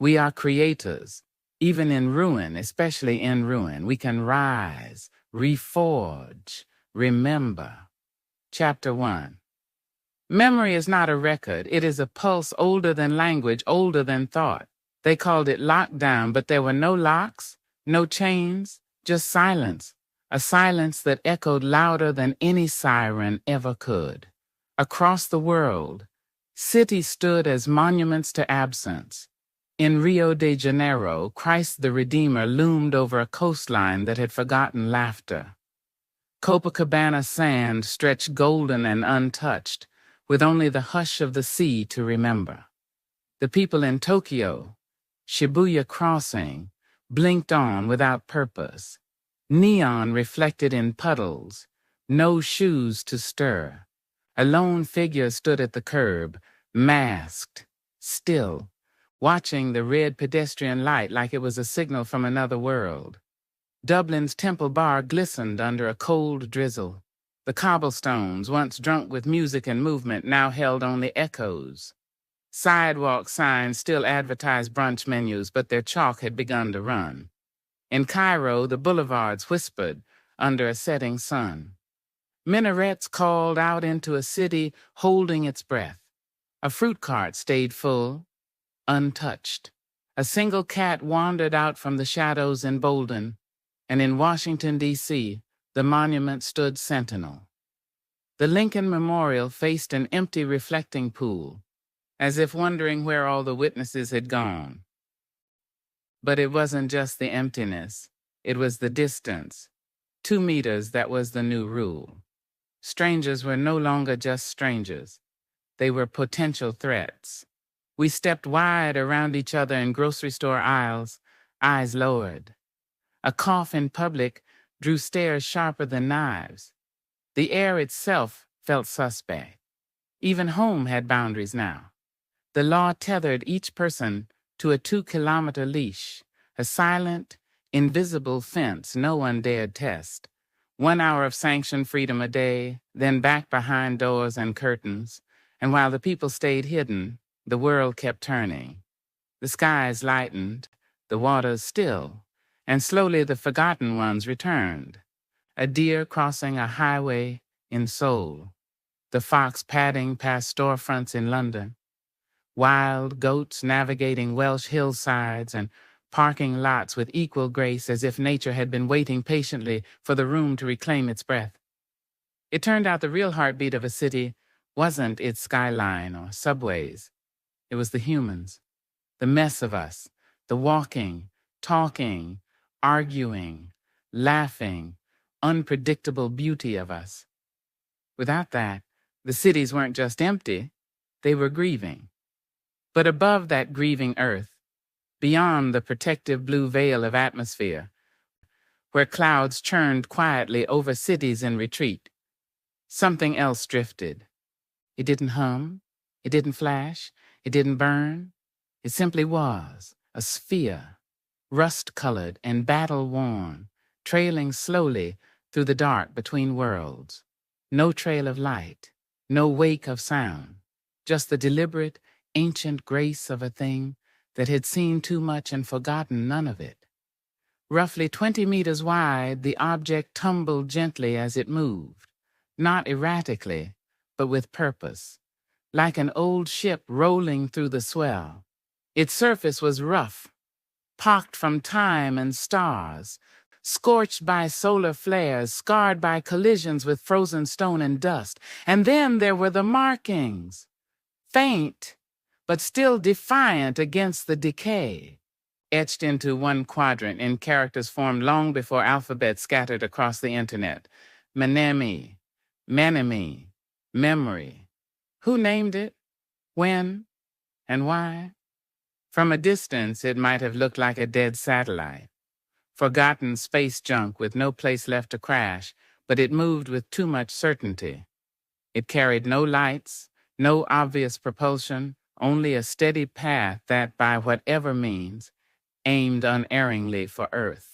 We are creators. Even in ruin, especially in ruin, we can rise, reforge, remember. Chapter 1. Memory is not a record. It is a pulse older than language, older than thought. They called it lockdown, but there were no locks, no chains, just silence. A silence that echoed louder than any siren ever could. Across the world, cities stood as monuments to absence. In Rio de Janeiro, Christ the Redeemer loomed over a coastline that had forgotten laughter. Copacabana sand stretched golden and untouched, with only the hush of the sea to remember. The people in Tokyo, Shibuya Crossing, blinked on without purpose. Neon reflected in puddles, no shoes to stir. A lone figure stood at the curb, masked, still, watching the red pedestrian light like it was a signal from another world. Dublin's Temple Bar glistened under a cold drizzle. The cobblestones, once drunk with music and movement, now held only echoes. Sidewalk signs still advertised brunch menus, but their chalk had begun to run. In Cairo, the boulevards whispered under a setting sun. Minarets called out into a city holding its breath. A fruit cart stayed full, untouched. A single cat wandered out from the shadows emboldened, and in Washington, D.C., the monument stood sentinel. The Lincoln Memorial faced an empty reflecting pool, as if wondering where all the witnesses had gone. But it wasn't just the emptiness, it was the distance. 2 meters, that was the new rule. Strangers were no longer just strangers. They were potential threats. We stepped wide around each other in grocery store aisles, eyes lowered. A cough in public drew stares sharper than knives. The air itself felt suspect. Even home had boundaries now. The law tethered each person to a 2-kilometer leash, a silent, invisible fence no one dared test. 1 hour of sanctioned freedom a day, then back behind doors and curtains, and while the people stayed hidden, the world kept turning. The skies lightened, the waters still, and slowly the forgotten ones returned. A deer crossing a highway in Seoul, the fox padding past storefronts in London, wild goats navigating Welsh hillsides and parking lots with equal grace as if nature had been waiting patiently for the room to reclaim its breath. It turned out the real heartbeat of a city wasn't its skyline or subways. It was the humans, the mess of us, the walking, talking, arguing, laughing, unpredictable beauty of us. Without that, the cities weren't just empty, they were grieving. But above that grieving earth, beyond the protective blue veil of atmosphere, where clouds churned quietly over cities in retreat, something else drifted. It didn't hum, it didn't flash, it didn't burn. It simply was, a sphere, rust-colored and battle-worn, trailing slowly through the dark between worlds. No trail of light, no wake of sound, just the deliberate, ancient grace of a thing that had seen too much and forgotten none of it. Roughly 20 meters wide, the object tumbled gently as it moved, not erratically, but with purpose, like an old ship rolling through the swell. Its surface was rough, pocked from time and stars, scorched by solar flares, scarred by collisions with frozen stone and dust. And then there were the markings, faint, but still defiant against the decay, etched into one quadrant in characters formed long before alphabets scattered across the internet. Manemi, Manemi, memory. Who named it? When? And why? From a distance, it might have looked like a dead satellite. Forgotten space junk with no place left to crash, but it moved with too much certainty. It carried no lights, no obvious propulsion, only a steady path that, by whatever means, aimed unerringly for Earth.